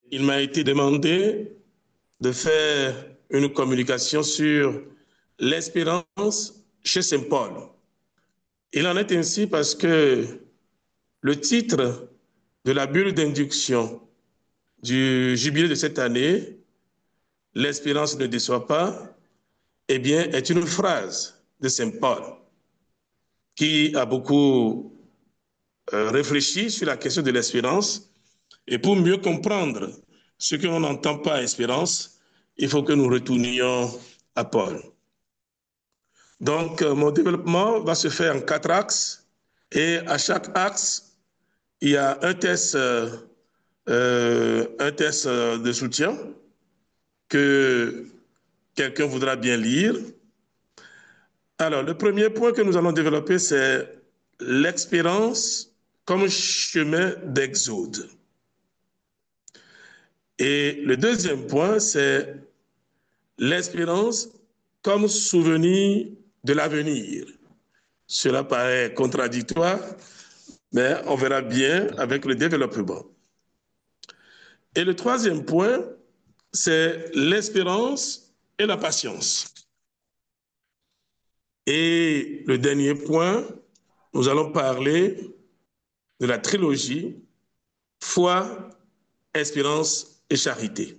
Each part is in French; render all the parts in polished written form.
Il m'a été demandé de faire une communication sur l'espérance chez Saint Paul. Il en est ainsi parce que le titre de la bulle d'induction du jubilé de cette année, l'espérance ne déçoit pas, eh bien, est une phrase de Saint Paul qui a beaucoup réfléchi sur la question de l'espérance. Et pour mieux comprendre ce que l'on n'entend pas espérance, il faut que nous retournions à Paul. Donc, mon développement va se faire en 4 axes et à chaque axe, il y a un test de soutien que quelqu'un voudra bien lire. Alors, le premier point que nous allons développer, c'est l'expérience comme chemin d'exode. Et le deuxième point, c'est l'espérance comme souvenir de l'avenir. Cela paraît contradictoire, mais on verra bien avec le développement. Et le troisième point, c'est l'espérance et la patience. Et le dernier point, nous allons parler de la trilogie foi, espérance et charité.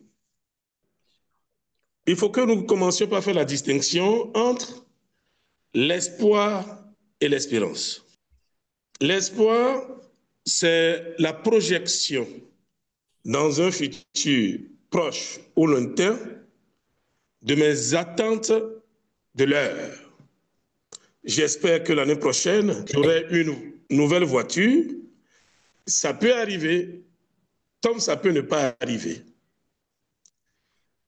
Il faut que nous commencions par faire la distinction entre l'espoir et l'espérance. L'espoir, c'est la projection dans un futur proche ou lointain de mes attentes de l'heure. J'espère que l'année prochaine, j'aurai une nouvelle voiture. Ça peut arriver, comme ça peut ne pas arriver.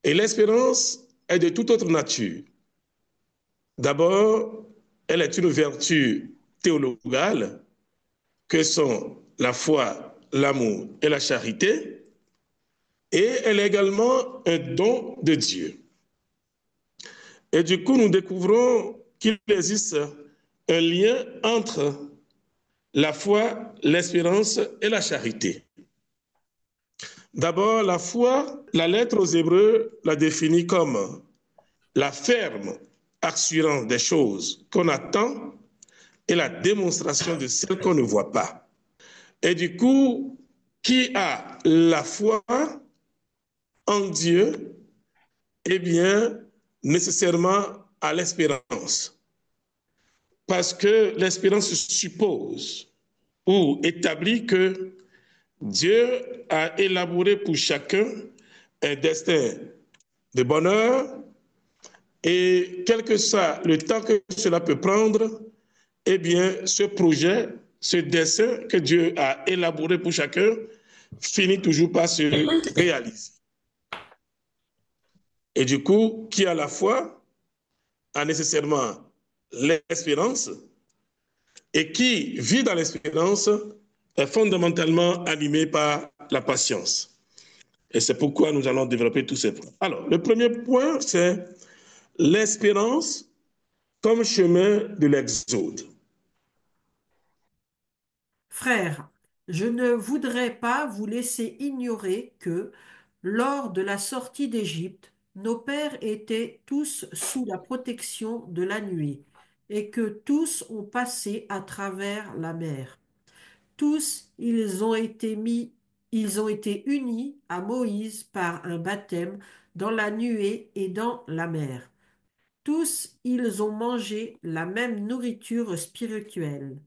Et l'espérance est de toute autre nature. D'abord, elle est une vertu théologale que sont la foi, l'amour et la charité, et elle est également un don de Dieu. Et du coup, nous découvrons qu'il existe un lien entre la foi, l'espérance et la charité. D'abord, la foi, la lettre aux Hébreux la définit comme la ferme assurance des choses qu'on attend et la démonstration de celles qu'on ne voit pas. Et du coup, qui a la foi en Dieu, eh bien, nécessairement à l'espérance. Parce que l'espérance suppose ou établit que Dieu a élaboré pour chacun un destin de bonheur et quel que soit le temps que cela peut prendre, eh bien, ce projet, ce dessin que Dieu a élaboré pour chacun finit toujours par se réaliser. Et du coup, qui a la foi a nécessairement l'espérance et qui vit dans l'espérance est fondamentalement animé par la patience. Et c'est pourquoi nous allons développer tous ces points. Alors, le premier point, c'est l'espérance comme chemin de l'exode. Frères, je ne voudrais pas vous laisser ignorer que, lors de la sortie d'Égypte, nos pères étaient tous sous la protection de la nuée, et que tous ont passé à travers la mer. Tous, ils ont été unis à Moïse par un baptême dans la nuée et dans la mer. Tous, ils ont mangé la même nourriture spirituelle.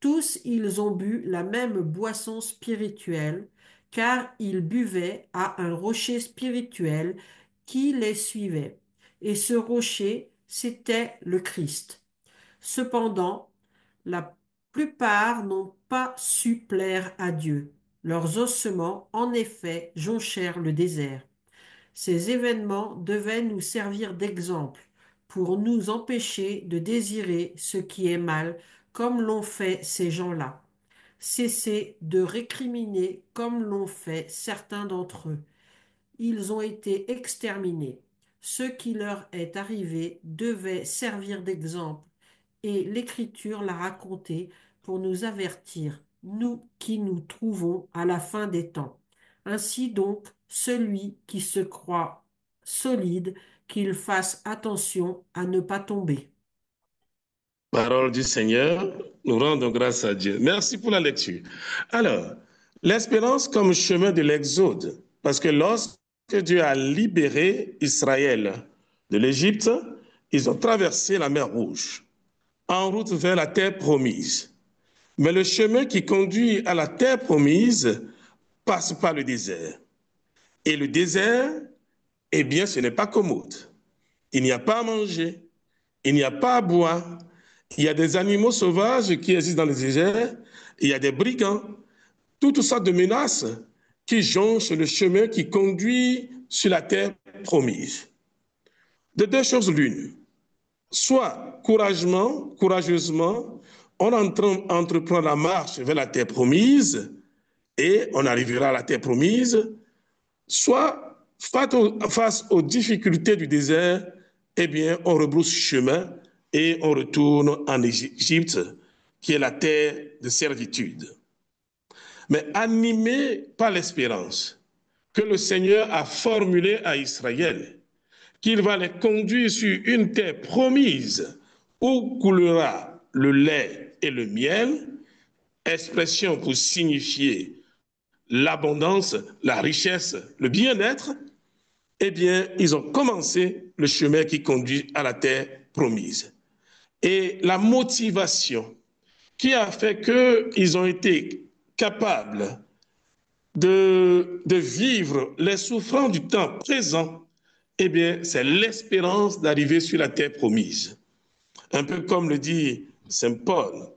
Tous ils ont bu la même boisson spirituelle, car ils buvaient à un rocher spirituel qui les suivait. Et ce rocher, c'était le Christ. Cependant, la plupart n'ont pas su plaire à Dieu. Leurs ossements, en effet, jonchèrent le désert. Ces événements devaient nous servir d'exemple pour nous empêcher de désirer ce qui est mal comme l'ont fait ces gens-là. Cessez de récriminer comme l'ont fait certains d'entre eux. Ils ont été exterminés. Ce qui leur est arrivé devait servir d'exemple et l'Écriture l'a raconté pour nous avertir, nous qui nous trouvons à la fin des temps. Ainsi donc, celui qui se croit solide, qu'il fasse attention à ne pas tomber. Parole du Seigneur, nous rendons grâce à Dieu. Merci pour la lecture. Alors, l'espérance comme chemin de l'exode, parce que lorsque Dieu a libéré Israël de l'Égypte, ils ont traversé la mer Rouge en route vers la terre promise. Mais le chemin qui conduit à la terre promise passe par le désert. Et le désert, eh bien, ce n'est pas commode. Il n'y a pas à manger, il n'y a pas à boire, il y a des animaux sauvages qui existent dans le désert, il y a des brigands, toutes sortes de menaces qui jonchent le chemin qui conduit sur la terre promise. De deux choses l'une, soit courageusement, on entreprend la marche vers la terre promise et on arrivera à la terre promise, soit face aux difficultés du désert, eh bien, on rebrousse chemin et on retourne en Égypte, qui est la terre de servitude. Mais animé par l'espérance que le Seigneur a formulée à Israël, qu'il va les conduire sur une terre promise où coulera le lait et le miel, expression pour signifier l'abondance, la richesse, le bien-être, eh bien, ils ont commencé le chemin qui conduit à la terre promise. Et la motivation qui a fait qu'ils ont été capables de vivre les souffrances du temps présent, eh bien, c'est l'espérance d'arriver sur la terre promise. Un peu comme le dit Saint Paul,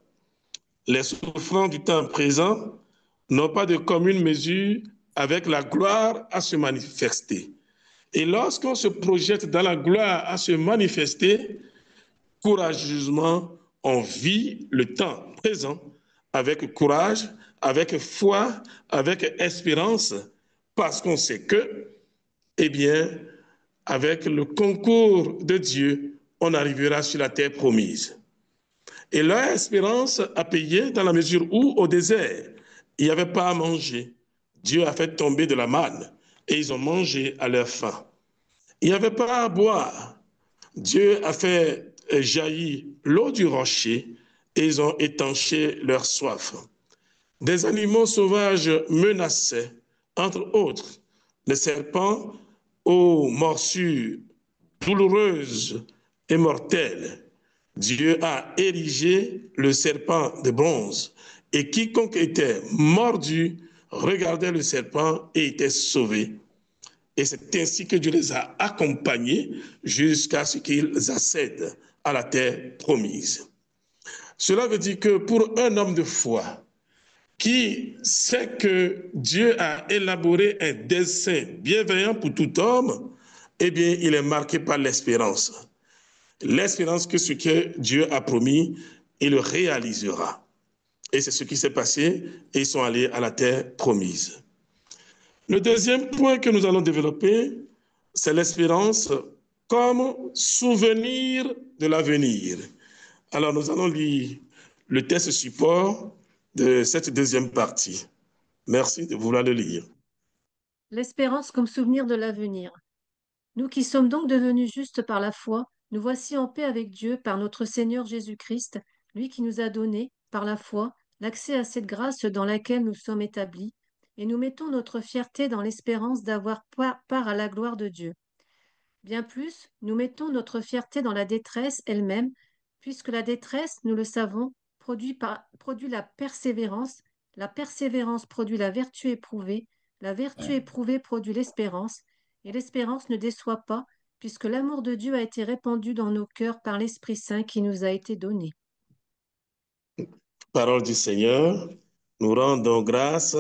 les souffrances du temps présent n'ont pas de commune mesure avec la gloire à se manifester. Et lorsqu'on se projette dans la gloire à se manifester, courageusement, on vit le temps présent avec courage, avec foi, avec espérance, parce qu'on sait que, eh bien, avec le concours de Dieu, on arrivera sur la terre promise. Et leur espérance a payé dans la mesure où, au désert, il n'y avait pas à manger. Dieu a fait tomber de la manne et ils ont mangé à leur faim. Il n'y avait pas à boire. Dieu a fait jaillir l'eau du rocher et ils ont étanché leur soif. Des animaux sauvages menaçaient, entre autres, les serpents aux morsures douloureuses et mortelles. Dieu a érigé le serpent de bronze et quiconque était mordu regardait le serpent et était sauvé. Et c'est ainsi que Dieu les a accompagnés jusqu'à ce qu'ils accèdent à la terre promise. Cela veut dire que pour un homme de foi qui sait que Dieu a élaboré un dessein bienveillant pour tout homme, eh bien, il est marqué par l'espérance. L'espérance que ce que Dieu a promis, il le réalisera. Et c'est ce qui s'est passé et ils sont allés à la terre promise. Le deuxième point que nous allons développer, c'est l'espérance comme souvenir de l'avenir. Alors nous allons lire le texte support de cette deuxième partie. Merci de vouloir le lire. L'espérance comme souvenir de l'avenir. Nous qui sommes donc devenus justes par la foi, nous voici en paix avec Dieu par notre Seigneur Jésus-Christ, lui qui nous a donné, par la foi, l'accès à cette grâce dans laquelle nous sommes établis, et nous mettons notre fierté dans l'espérance d'avoir part à la gloire de Dieu. Bien plus, nous mettons notre fierté dans la détresse elle-même, puisque la détresse, nous le savons, produit la persévérance produit la vertu éprouvée, la vertu éprouvée produit l'espérance, et l'espérance ne déçoit pas, puisque l'amour de Dieu a été répandu dans nos cœurs par l'Esprit Saint qui nous a été donné. Parole du Seigneur, nous rendons grâce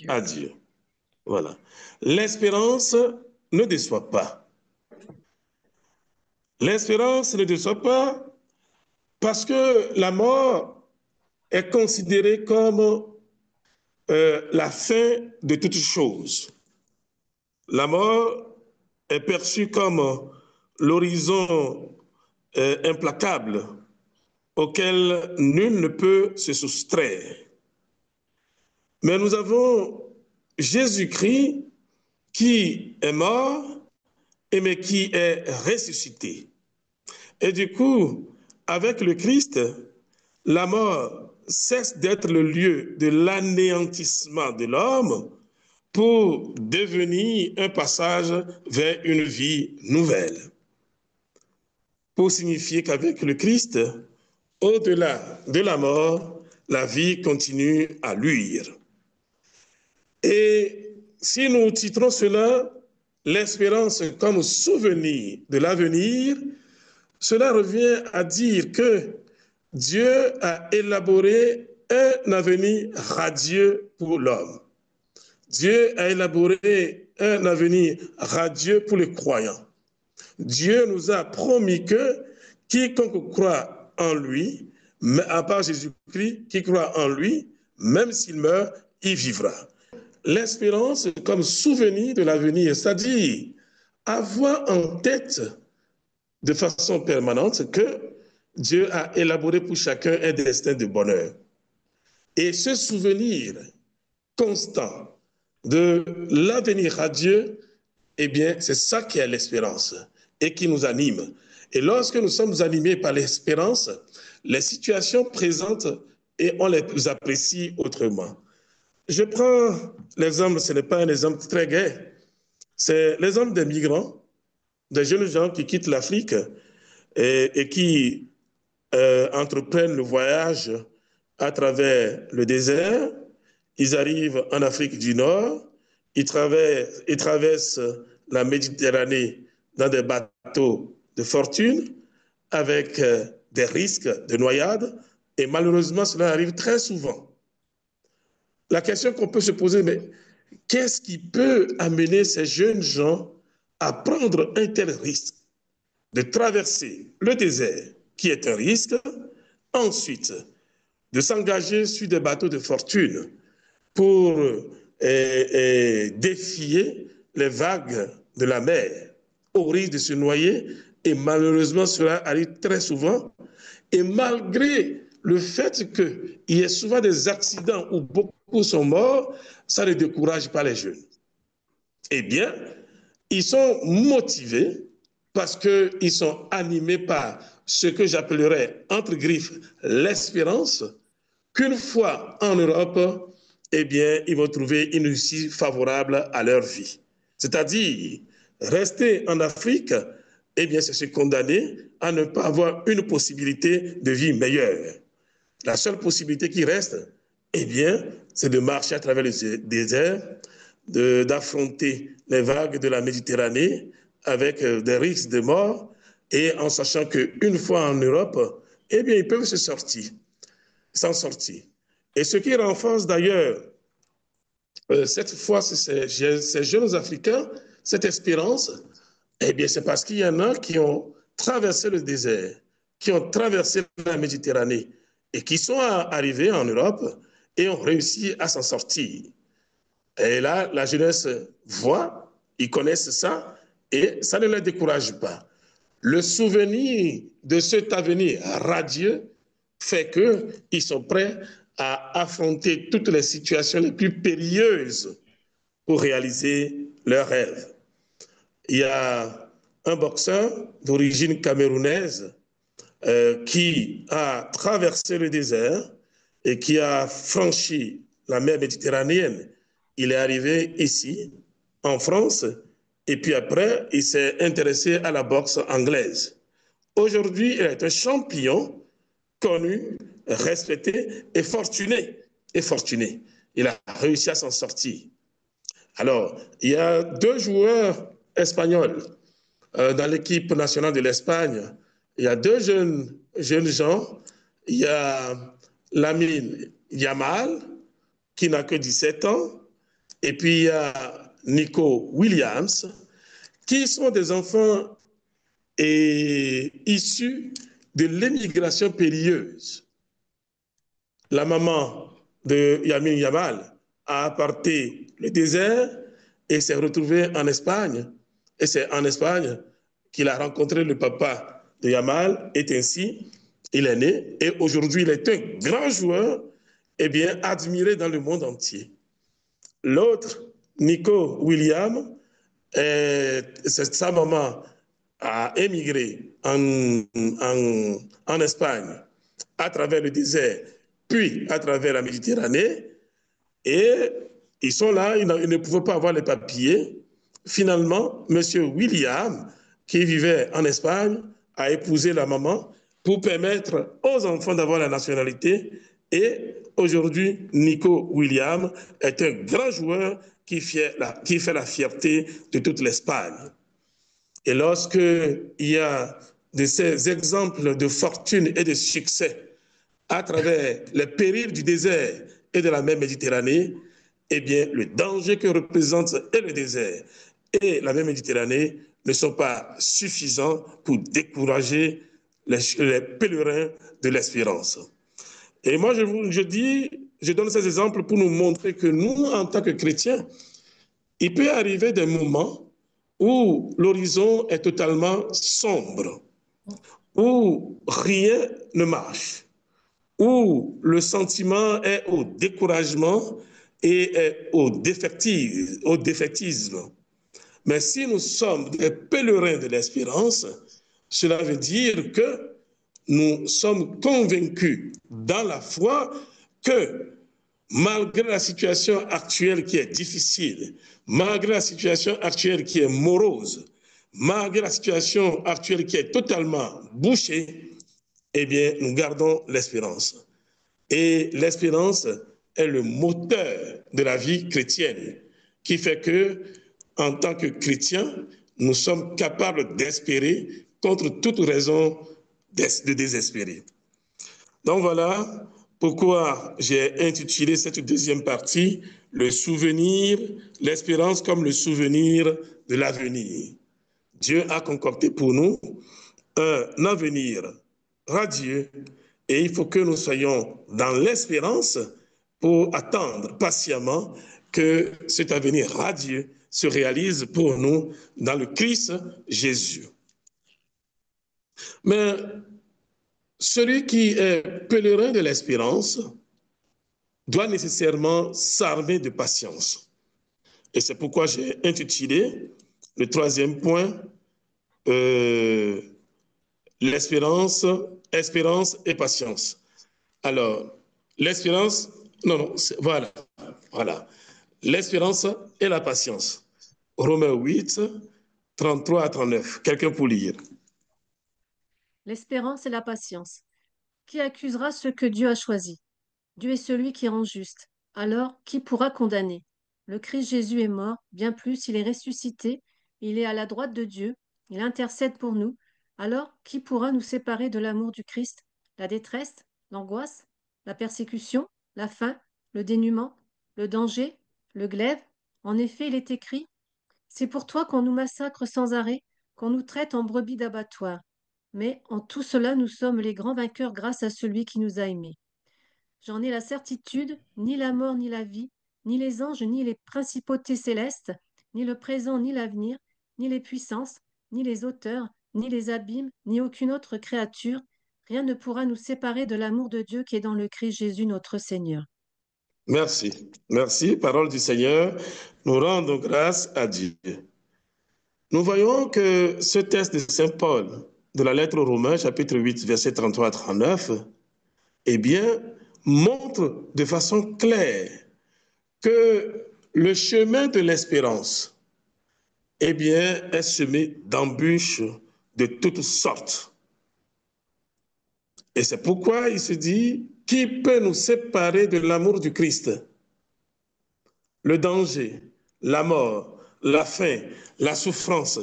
à Dieu. Voilà. L'espérance ne déçoit pas. L'espérance ne déçoit pas parce que la mort est considérée comme la fin de toute chose. La mort est perçue comme l'horizon implacable auquel nul ne peut se soustraire. Mais nous avons Jésus-Christ qui est mort, mais qui est ressuscité. Et du coup, avec le Christ, la mort cesse d'être le lieu de l'anéantissement de l'homme pour devenir un passage vers une vie nouvelle. Pour signifier qu'avec le Christ, au-delà de la mort, la vie continue à luire. Et si nous titrons cela l'espérance comme souvenir de l'avenir, cela revient à dire que Dieu a élaboré un avenir radieux pour l'homme. Dieu a élaboré un avenir radieux pour les croyants. Dieu nous a promis que quiconque croit en lui, mais à part Jésus-Christ, qui croit en lui, même s'il meurt, il vivra. L'espérance comme souvenir de l'avenir, c'est-à-dire avoir en tête de façon permanente que Dieu a élaboré pour chacun un destin de bonheur. Et ce souvenir constant de l'avenir radieux, eh bien, c'est ça qui est l'espérance et qui nous anime. Et lorsque nous sommes animés par l'espérance, les situations présentes, et on les apprécie autrement. Je prends l'exemple, ce n'est pas un exemple très gai, c'est l'exemple des migrants, des jeunes gens qui quittent l'Afrique et qui entreprennent le voyage à travers le désert. Ils arrivent en Afrique du Nord, ils traversent la Méditerranée dans des bateaux de fortune avec des risques de noyade, et malheureusement cela arrive très souvent. La question qu'on peut se poser, mais qu'est-ce qui peut amener ces jeunes gens à prendre un tel risque de traverser le désert, qui est un risque, ensuite de s'engager sur des bateaux de fortune pour défier les vagues de la mer, au risque de se noyer, et malheureusement cela arrive très souvent, et malgré le fait qu'il y ait souvent des accidents où beaucoup sont morts, ça ne décourage pas les jeunes. Eh bien, ils sont motivés parce qu'ils sont animés par ce que j'appellerais, entre griffes, l'espérance, qu'une fois en Europe, eh bien, ils vont trouver une issue favorable à leur vie. C'est-à-dire, rester en Afrique, eh bien, c'est se condamner à ne pas avoir une possibilité de vie meilleure. La seule possibilité qui reste, eh bien, c'est de marcher à travers le désert, d'affronter les vagues de la Méditerranée avec des risques de mort, et en sachant qu'une fois en Europe, eh bien, ils peuvent s'en sortir. Et ce qui renforce d'ailleurs cette fois ces jeunes Africains, cette espérance, eh bien, c'est parce qu'il y en a qui ont traversé le désert, qui ont traversé la Méditerranée et qui sont arrivés en Europe et ont réussi à s'en sortir. Et là, la jeunesse voit, ils connaissent ça et ça ne les décourage pas. Le souvenir de cet avenir radieux fait qu'ils sont prêts à affronter toutes les situations les plus périlleuses pour réaliser leurs rêves. Il y a un boxeur d'origine camerounaise qui a traversé le désert et qui a franchi la mer Méditerranéenne. Il est arrivé ici, en France, et puis après, il s'est intéressé à la boxe anglaise. Aujourd'hui, il est un champion connu, respecté et fortuné. Il a réussi à s'en sortir. Alors, il y a 2 joueurs espagnols dans l'équipe nationale de l'Espagne. Il y a 2 jeunes gens. Il y a Lamine Yamal, qui n'a que 17 ans, et puis il y a Nico Williams, qui sont des enfants issus de l'émigration périlleuse. La maman de Lamine Yamal a apporté le désert et s'est retrouvée en Espagne. Et c'est en Espagne qu'il a rencontré le papa de Yamal, et ainsi il est né. Et aujourd'hui, il est un grand joueur, eh bien, admiré dans le monde entier. L'autre Nico William, sa maman a émigré en Espagne à travers le désert, puis à travers la Méditerranée, et ils sont là, ils ne pouvaient pas avoir les papiers. Finalement, M. William, qui vivait en Espagne, a épousé la maman pour permettre aux enfants d'avoir la nationalité. Et aujourd'hui, Nico William est un grand joueur qui fait la fierté de toute l'Espagne. Et lorsqu'il y a de ces exemples de fortune et de succès à travers les périls du désert et de la mer Méditerranée, eh bien, le danger que représentent et le désert et la mer Méditerranée ne sont pas suffisants pour décourager les pèlerins de l'espérance. Et moi, je donne ces exemples pour nous montrer que nous, en tant que chrétiens, il peut arriver des moments où l'horizon est totalement sombre, où rien ne marche, où le sentiment est au découragement et est au défaitisme. Mais si nous sommes des pèlerins de l'espérance, cela veut dire que nous sommes convaincus dans la foi que malgré la situation actuelle qui est difficile, malgré la situation actuelle qui est morose, malgré la situation actuelle qui est totalement bouchée, eh bien, nous gardons l'espérance. Et l'espérance est le moteur de la vie chrétienne, qui fait que, en tant que chrétiens, nous sommes capables d'espérer contre toute raison de désespérer. Donc voilà pourquoi j'ai intitulé cette deuxième partie « Le souvenir, l'espérance comme le souvenir de l'avenir ». Dieu a concocté pour nous un avenir radieux et il faut que nous soyons dans l'espérance pour attendre patiemment que cet avenir radieux se réalise pour nous dans le Christ Jésus. Mais celui qui est pèlerin de l'espérance doit nécessairement s'armer de patience. Et c'est pourquoi j'ai intitulé le troisième point l'espérance, espérance et patience. Alors, l'espérance, voilà. L'espérance et la patience. Romains 8, 33 à 39. Quelqu'un pour lire. L'espérance et la patience. Qui accusera ceux que Dieu a choisis? Dieu est celui qui rend juste. Alors, qui pourra condamner? Le Christ Jésus est mort, bien plus, il est ressuscité, il est à la droite de Dieu, il intercède pour nous. Alors, qui pourra nous séparer de l'amour du Christ? La détresse, l'angoisse, la persécution, la faim, le dénuement, le danger, le glaive? En effet, il est écrit, c'est pour toi qu'on nous massacre sans arrêt, qu'on nous traite en brebis d'abattoir. Mais en tout cela, nous sommes les grands vainqueurs grâce à celui qui nous a aimés. J'en ai la certitude, ni la mort ni la vie, ni les anges, ni les principautés célestes, ni le présent, ni l'avenir, ni les puissances, ni les auteurs, ni les abîmes, ni aucune autre créature, rien ne pourra nous séparer de l'amour de Dieu qui est dans le Christ Jésus notre Seigneur. Merci. Merci, parole du Seigneur. Nous rendons grâce à Dieu. Nous voyons que ce texte de Saint Paul, de la lettre aux Romains, chapitre 8, versets 33 à 39, eh bien, montre de façon claire que le chemin de l'espérance, eh bien, est semé d'embûches de toutes sortes. Et c'est pourquoi il se dit, qui peut nous séparer de l'amour du Christ? Le danger, la mort, la faim, la souffrance,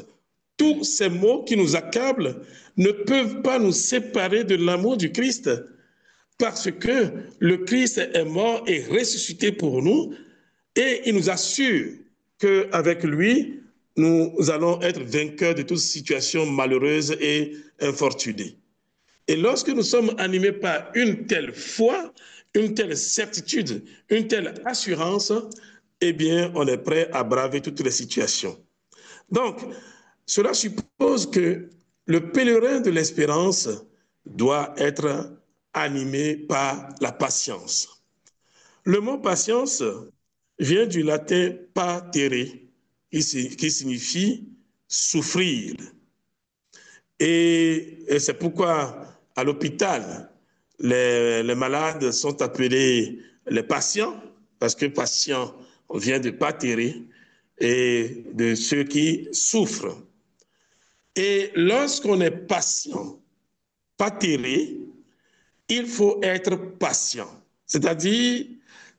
tous ces maux qui nous accablent ne peuvent pas nous séparer de l'amour du Christ parce que le Christ est mort et ressuscité pour nous et il nous assure qu'avec lui, nous allons être vainqueurs de toute situation malheureuse et infortunée. Et lorsque nous sommes animés par une telle foi, une telle certitude, une telle assurance, eh bien, on est prêt à braver toutes les situations. Donc, cela suppose que le pèlerin de l'espérance doit être animé par la patience. Le mot patience vient du latin patere, qui signifie souffrir. Et c'est pourquoi à l'hôpital, les malades sont appelés les patients, parce que patient vient de patere et de ceux qui souffrent. Et lorsqu'on est patient, patere, il faut être patient, c'est-à-dire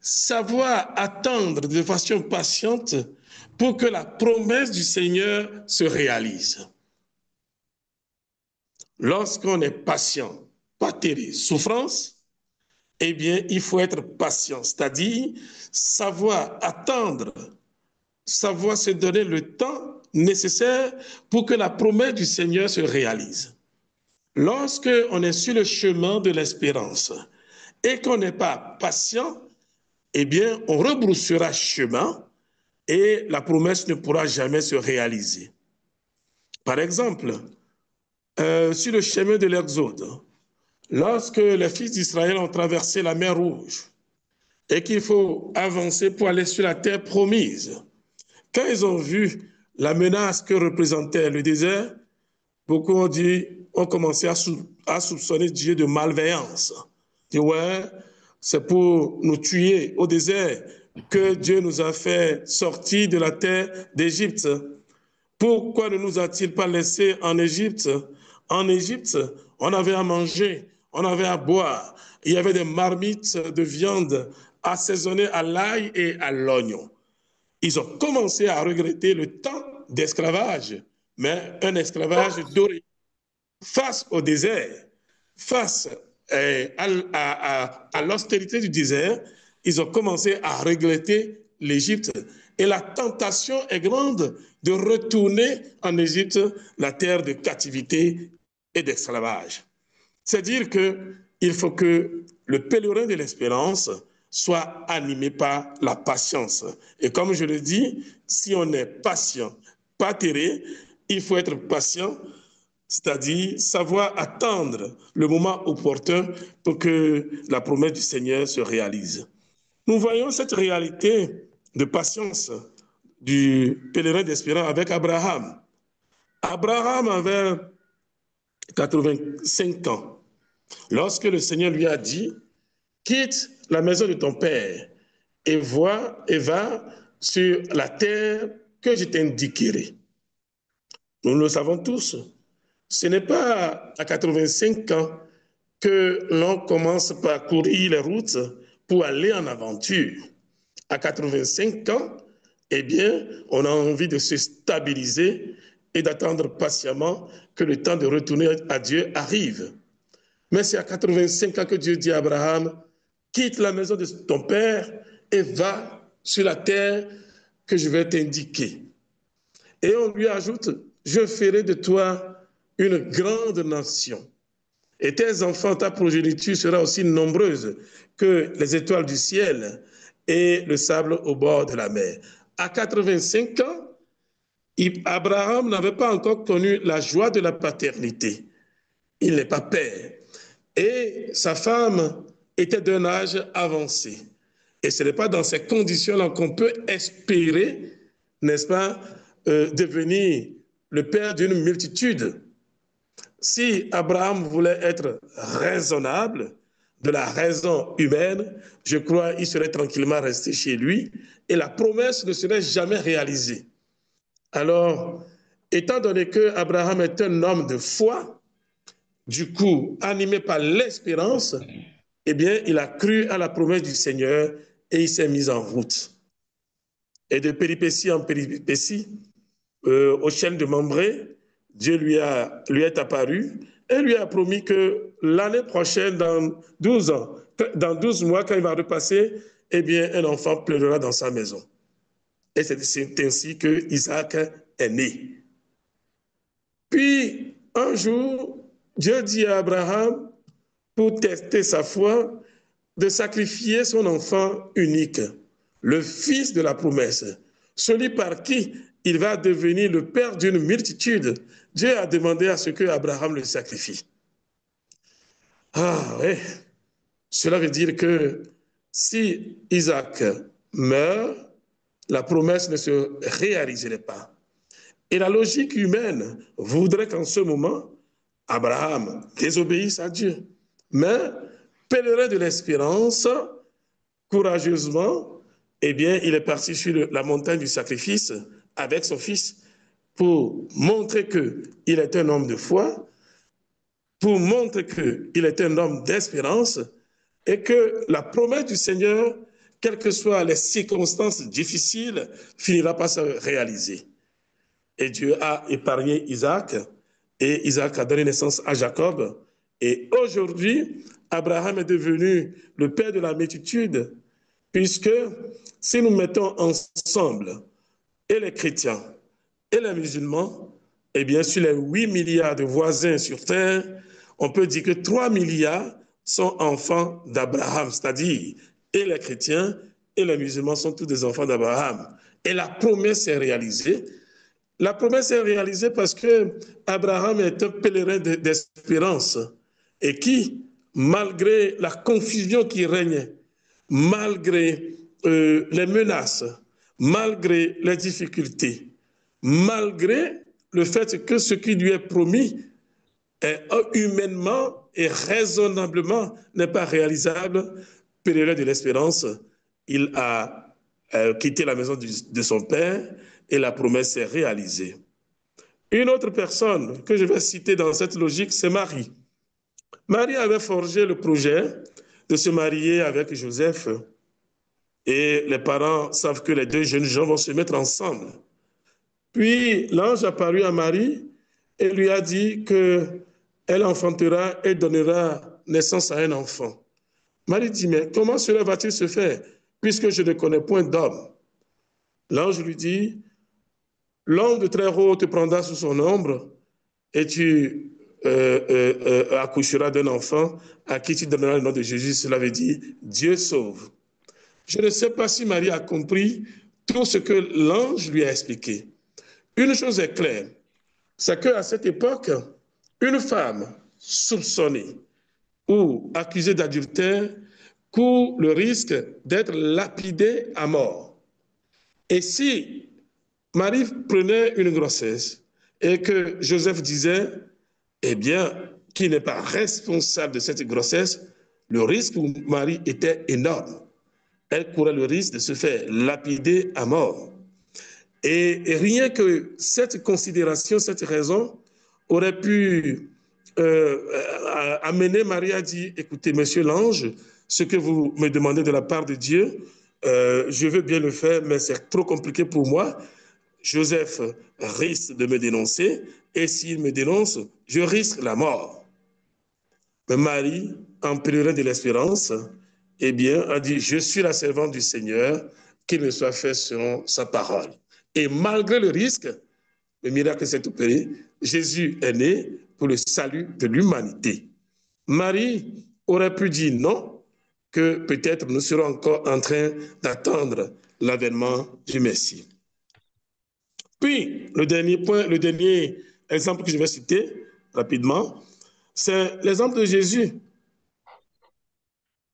savoir attendre de façon patiente pour que la promesse du Seigneur se réalise. Lorsqu'on est patient, patere, souffrance, eh bien, il faut être patient, c'est-à-dire savoir attendre, savoir se donner le temps nécessaire pour que la promesse du Seigneur se réalise. Lorsque on est sur le chemin de l'espérance et qu'on n'est pas patient, eh bien, on rebroussera chemin et la promesse ne pourra jamais se réaliser. Par exemple, sur le chemin de l'Exode, lorsque les fils d'Israël ont traversé la mer Rouge et qu'il faut avancer pour aller sur la terre promise, quand ils ont vu la menace que représentait le désert, beaucoup ont commencé à soupçonner Dieu de malveillance. Dit, ouais, c'est pour nous tuer au désert que Dieu nous a fait sortir de la terre d'Égypte. Pourquoi ne nous a-t-il pas laissés en Égypte? En Égypte, on avait à manger, on avait à boire. Il y avait des marmites de viande assaisonnées à l'ail et à l'oignon. Ils ont commencé à regretter le temps d'esclavage, mais un esclavage doré. Face au désert, face à l'austérité du désert, ils ont commencé à regretter l'Égypte. Et la tentation est grande de retourner en Égypte, la terre de captivité et d'esclavage. C'est-à-dire qu'il faut que le pèlerin de l'espérance soit animé par la patience. Et comme je le dis, si on est patient, pas terré, il faut être patient, c'est-à-dire savoir attendre le moment opportun pour que la promesse du Seigneur se réalise. Nous voyons cette réalité de patience du pèlerin d'espérance avec Abraham. Abraham avait 85 ans lorsque le Seigneur lui a dit « Quitte la maison de ton père et va sur la terre que je t'indiquerai. » Nous le savons tous. Ce n'est pas à 85 ans que l'on commence par courir les routes pour aller en aventure. À 85 ans, eh bien, on a envie de se stabiliser et d'attendre patiemment que le temps de retourner à Dieu arrive. Mais c'est à 85 ans que Dieu dit à Abraham, quitte la maison de ton père et va sur la terre que je vais t'indiquer. Et on lui ajoute, je ferai de toi une grande nation. Et tes enfants, ta progéniture sera aussi nombreuse que les étoiles du ciel et le sable au bord de la mer. À 85 ans, Abraham n'avait pas encore connu la joie de la paternité. Il n'est pas père. Et sa femme était d'un âge avancé. Et ce n'est pas dans ces conditions-là qu'on peut espérer, n'est-ce pas, devenir le père d'une multitude. Si Abraham voulait être raisonnable, de la raison humaine, je crois qu'il serait tranquillement resté chez lui et la promesse ne serait jamais réalisée. Alors, étant donné que Abraham est un homme de foi, du coup, animé par l'espérance, eh bien, il a cru à la promesse du Seigneur et il s'est mis en route. Et de péripétie en péripétie, au chêne de Mambré, Dieu lui est apparu et lui a promis que l'année prochaine, dans 12 ans, dans 12 mois, quand il va repasser, eh bien, un enfant pleurera dans sa maison. Et c'est ainsi que Isaac est né. Puis, un jour, Dieu dit à Abraham, pour tester sa foi, de sacrifier son enfant unique, le fils de la promesse, celui par qui il va devenir le père d'une multitude. Dieu a demandé à ce que Abraham le sacrifie. Ah oui, cela veut dire que si Isaac meurt, la promesse ne se réaliserait pas. Et la logique humaine voudrait qu'en ce moment, Abraham désobéisse à Dieu. Mais, pèlerin de l'espérance, courageusement, eh bien, il est parti sur la montagne du sacrifice avec son fils pour montrer qu'il est un homme de foi, pour montrer qu'il est un homme d'espérance et que la promesse du Seigneur, quelles que soient les circonstances difficiles, finira par se réaliser. Et Dieu a épargné Isaac, et Isaac a donné naissance à Jacob. Et aujourd'hui, Abraham est devenu le père de la multitude, puisque si nous mettons ensemble et les chrétiens et les musulmans, eh bien, sur les 8 milliards de voisins sur Terre, on peut dire que 3 milliards sont enfants d'Abraham, c'est-à-dire et les chrétiens et les musulmans sont tous des enfants d'Abraham. Et la promesse est réalisée. La promesse est réalisée parce que Abraham est un pèlerin d'espérance et qui, malgré la confusion qui règne, malgré les menaces, malgré les difficultés, malgré le fait que ce qui lui est promis est humainement et raisonnablement n'est pas réalisable, pèlerin de l'espérance, il a quitté la maison de son père et la promesse est réalisée. Une autre personne que je vais citer dans cette logique, c'est Marie. Marie avait forgé le projet de se marier avec Joseph et les parents savent que les deux jeunes gens vont se mettre ensemble. Puis l'ange apparut à Marie et lui a dit qu'elle enfantera et donnera naissance à un enfant. Marie dit, mais comment cela va-t-il se faire puisque je ne connais point d'homme? L'ange lui dit, l'homme de très haut te prendra sous son ombre et tu accoucheras d'un enfant à qui tu donneras le nom de Jésus. Cela veut dire Dieu sauve. Je ne sais pas si Marie a compris tout ce que l'ange lui a expliqué. Une chose est claire, c'est qu'à cette époque, une femme soupçonnée ou accusée d'adultère court le risque d'être lapidée à mort. Et si Marie prenait une grossesse et que Joseph disait, eh bien, qu'il n'est pas responsable de cette grossesse, le risque pour Marie était énorme. Elle courait le risque de se faire lapider à mort. Et rien que cette considération, cette raison aurait pu amener Marie à dire, écoutez, monsieur l'ange, ce que vous me demandez de la part de Dieu, je veux bien le faire, mais c'est trop compliqué pour moi. Joseph risque de me dénoncer, et s'il me dénonce, je risque la mort. Mais Marie, en pèlerin de l'espérance, eh bien, a dit, je suis la servante du Seigneur, qu'il me soit fait selon sa parole. Et malgré le risque, le miracle s'est opéré, Jésus est né pour le salut de l'humanité. Marie aurait pu dire non, que peut-être nous serons encore en train d'attendre l'avènement du Messie. Puis, le dernier point, le dernier exemple que je vais citer rapidement, c'est l'exemple de Jésus.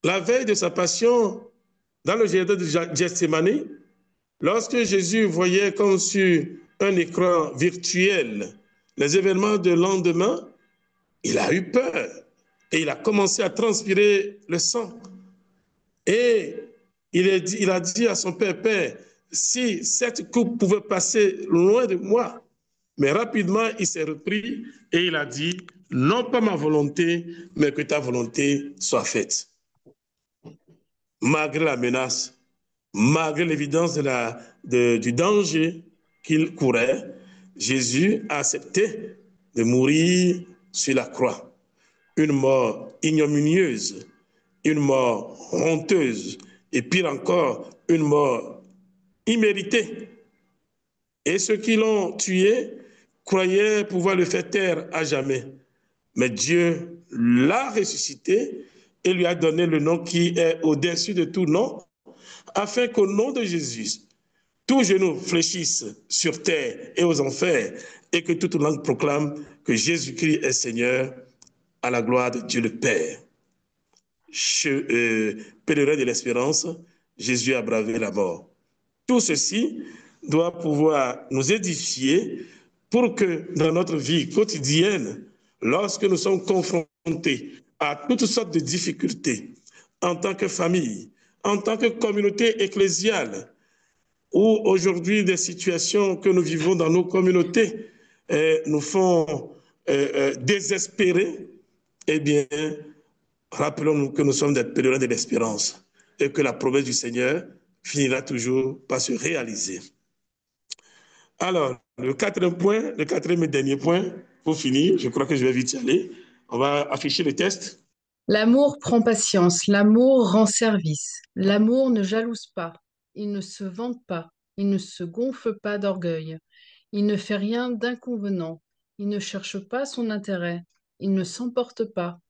La veille de sa passion, dans le jardin de Gethsémani, lorsque Jésus voyait comme sur un écran virtuel les événements de lendemain, il a eu peur et il a commencé à transpirer le sang. Et il a dit à son père, Père, si cette coupe pouvait passer loin de moi, mais rapidement il s'est repris et il a dit, non pas ma volonté, mais que ta volonté soit faite. Malgré la menace, malgré l'évidence du danger qu'il courait, Jésus a accepté de mourir sur la croix. Une mort ignominieuse, une mort honteuse, et pire encore, une mort imméritée. Et ceux qui l'ont tué croyaient pouvoir le faire taire à jamais. Mais Dieu l'a ressuscité et lui a donné le nom qui est au-dessus de tout nom, afin qu'au nom de Jésus, tous genoux fléchissent sur terre et aux enfers, et que toute langue proclame que Jésus-Christ est Seigneur, à la gloire de Dieu le Père. Pèlerin de l'espérance, Jésus a bravé la mort. Tout ceci doit pouvoir nous édifier pour que dans notre vie quotidienne, lorsque nous sommes confrontés à toutes sortes de difficultés, en tant que famille, en tant que communauté ecclésiale, ou aujourd'hui des situations que nous vivons dans nos communautés nous font désespérer, eh bien, rappelons-nous que nous sommes des pèlerins de l'espérance et que la promesse du Seigneur finira toujours par se réaliser. Alors, le quatrième et dernier point, pour finir, je crois que je vais vite y aller. On va afficher le test. L'amour prend patience, l'amour rend service. L'amour ne jalouse pas, il ne se vante pas, il ne se gonfle pas d'orgueil, il ne fait rien d'inconvenant, il ne cherche pas son intérêt, il ne s'emporte pas,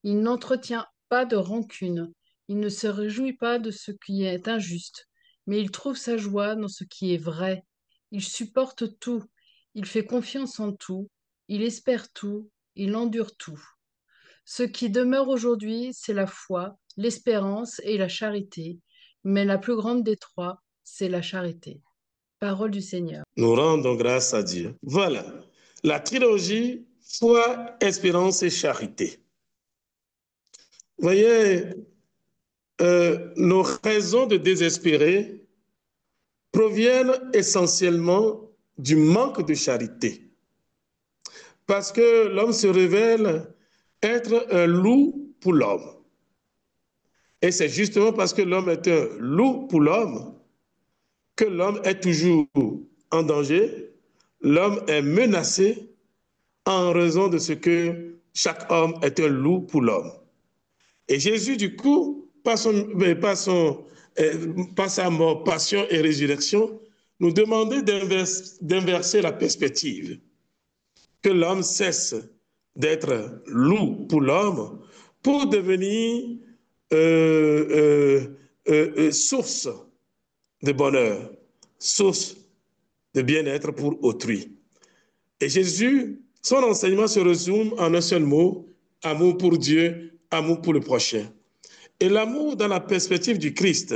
il n'entretient pas de rancune, il ne se réjouit pas de ce qui est injuste, mais il trouve sa joie dans ce qui est vrai. Il supporte tout, il fait confiance en tout, il espère tout, il endure tout. Ce qui demeure aujourd'hui, c'est la foi, l'espérance et la charité, mais la plus grande des trois, c'est la charité. Parole du Seigneur. Nous rendons grâce à Dieu. Voilà, la trilogie foi, espérance et charité. Vous voyez, nos raisons de désespérer proviennent essentiellement du manque de charité. Parce que l'homme se révèle être un loup pour l'homme. Et c'est justement parce que l'homme est un loup pour l'homme que l'homme est toujours en danger, l'homme est menacé en raison de ce que chaque homme est un loup pour l'homme. Et Jésus, du coup, par sa mort, passion et résurrection, nous demandait d'inverser la perspective, que l'homme cesse d'être loup pour l'homme pour devenir source de bonheur, source de bien-être pour autrui. Et Jésus, son enseignement se résume en un seul mot, amour pour Dieu, amour pour le prochain. Et l'amour dans la perspective du Christ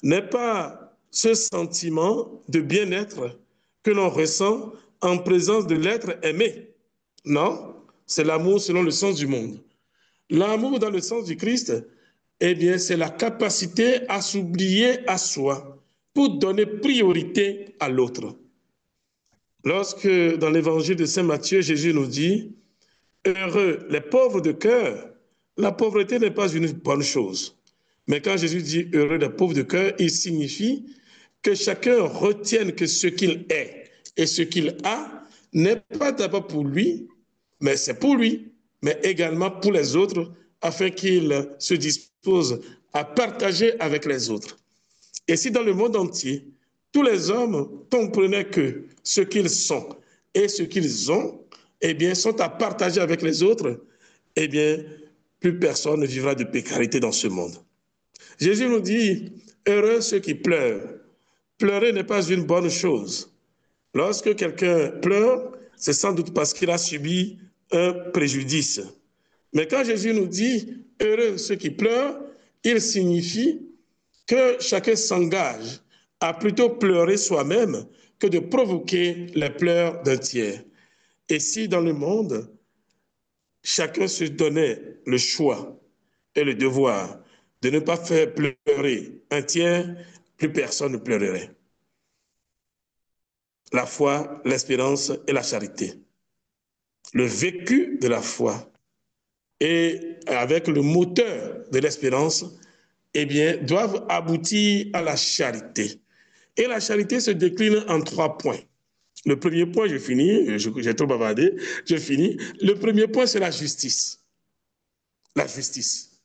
n'est pas ce sentiment de bien-être que l'on ressent en présence de l'être aimé. Non, c'est l'amour selon le sens du monde. L'amour dans le sens du Christ, eh bien, c'est la capacité à s'oublier à soi pour donner priorité à l'autre. Lorsque dans l'évangile de Saint Matthieu, Jésus nous dit « Heureux les pauvres de cœur », la pauvreté n'est pas une bonne chose. Mais quand Jésus dit « Heureux les pauvres de cœur », il signifie que chacun retienne que ce qu'il est et ce qu'il a n'est pas d'abord pour lui, mais c'est pour lui, mais également pour les autres, afin qu'il se dispose à partager avec les autres. Et si dans le monde entier, tous les hommes comprenaient que ce qu'ils sont et ce qu'ils ont, eh bien, sont à partager avec les autres, eh bien, plus personne ne vivra de précarité dans ce monde. Jésus nous dit, heureux ceux qui pleurent. Pleurer n'est pas une bonne chose. Lorsque quelqu'un pleure, c'est sans doute parce qu'il a subi un préjudice. Mais quand Jésus nous dit, heureux ceux qui pleurent, il signifie que chacun s'engage à plutôt pleurer soi-même que de provoquer les pleurs d'un tiers. Et si dans le monde, chacun se donnait le choix et le devoir de ne pas faire pleurer un tiers, plus personne ne pleurerait. La foi, l'espérance et la charité. Le vécu de la foi et avec le moteur de l'espérance, eh bien, doivent aboutir à la charité. Et la charité se décline en 3 points. Le premier point, je finis, j'ai trop bavardé, je finis. Le premier point, c'est la justice. La justice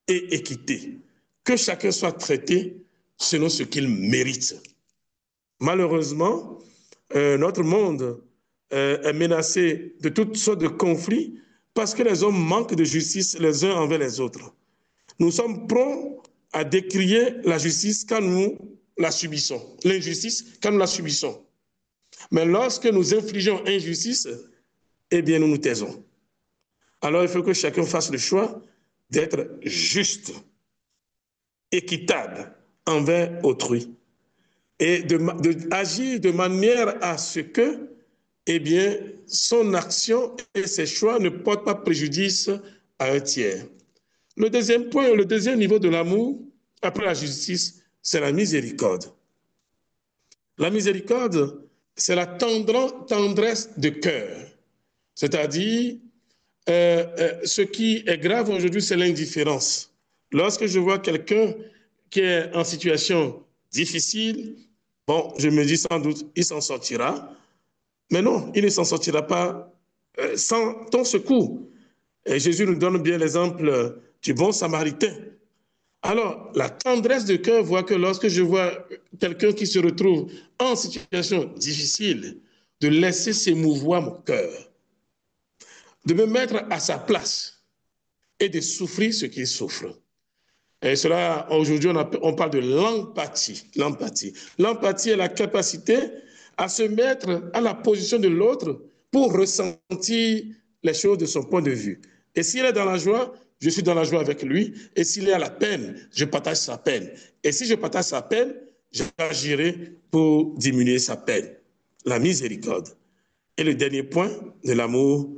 et équité. Que chacun soit traité selon ce qu'il mérite. Malheureusement, notre monde est menacé de toutes sortes de conflits parce que les hommes manquent de justice les uns envers les autres. Nous sommes prompts à décrier la justice quand nous la subissons, l'injustice quand nous la subissons. Mais lorsque nous infligeons injustice, eh bien nous nous taisons. Alors il faut que chacun fasse le choix d'être juste, équitable envers autrui. et agir de manière à ce que, eh bien, son action et ses choix ne portent pas préjudice à un tiers. Le deuxième point, le deuxième niveau de l'amour, après la justice, c'est la miséricorde. La miséricorde, c'est la tendresse de cœur, c'est-à-dire ce qui est grave aujourd'hui, c'est l'indifférence. Lorsque je vois quelqu'un qui est en situation difficile, bon, je me dis sans doute, il s'en sortira, mais non, il ne s'en sortira pas sans ton secours. Et Jésus nous donne bien l'exemple du bon samaritain. Alors, la tendresse de cœur voit que lorsque je vois quelqu'un qui se retrouve en situation difficile, de laisser s'émouvoir mon cœur, de me mettre à sa place et de souffrir ce qu'il souffre. Et cela, aujourd'hui, on parle de l'empathie. L'empathie est la capacité à se mettre à la position de l'autre pour ressentir les choses de son point de vue. Et s'il est dans la joie, je suis dans la joie avec lui. Et s'il est à la peine, je partage sa peine. Et si je partage sa peine, j'agirai pour diminuer sa peine. La miséricorde. Et le dernier point de l'amour,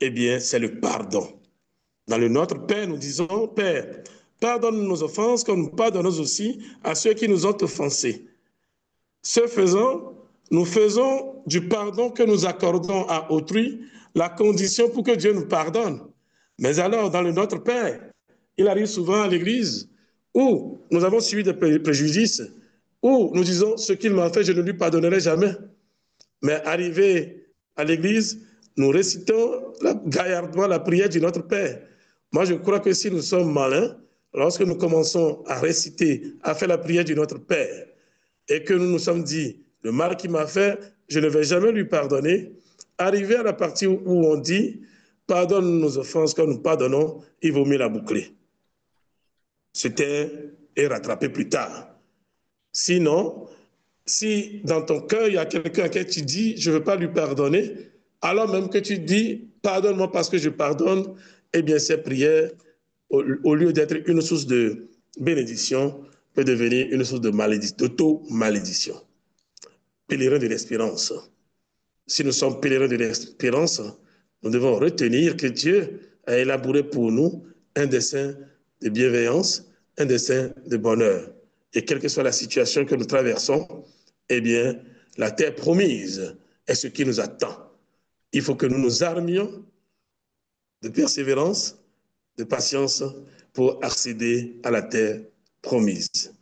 eh bien, c'est le pardon. Dans le Notre Père, nous disons, Père, pardonne nos offenses comme nous pardonnons aussi à ceux qui nous ont offensés. Ce faisant, nous faisons du pardon que nous accordons à autrui la condition pour que Dieu nous pardonne. Mais alors, dans le Notre Père, il arrive souvent à l'Église où nous avons subi des préjudices, où nous disons, ce qu'il m'a fait, je ne lui pardonnerai jamais. Mais arrivé à l'Église, nous récitons gaillardement la prière du Notre Père. Moi, je crois que si nous sommes malins, lorsque nous commençons à réciter, à faire la prière du Notre Père, et que nous nous sommes dit, le mal qu'il m'a fait, je ne vais jamais lui pardonner, arrivé à la partie où on dit, pardonne nos offenses comme nous pardonnons, il vaut mieux la boucler. C'était et rattraper plus tard. Sinon, si dans ton cœur, il y a quelqu'un à qui tu dis, je ne veux pas lui pardonner, alors même que tu dis, pardonne-moi parce que je pardonne, eh bien, cette prière, au lieu d'être une source de bénédiction, peut devenir une source de d'auto-malédiction. Pèlerin de l'espérance. Si nous sommes pèlerins de l'espérance, nous devons retenir que Dieu a élaboré pour nous un dessein de bienveillance, un dessein de bonheur. Et quelle que soit la situation que nous traversons, eh bien, la terre promise est ce qui nous attend. Il faut que nous nous armions de persévérance, de patience pour accéder à la terre promise.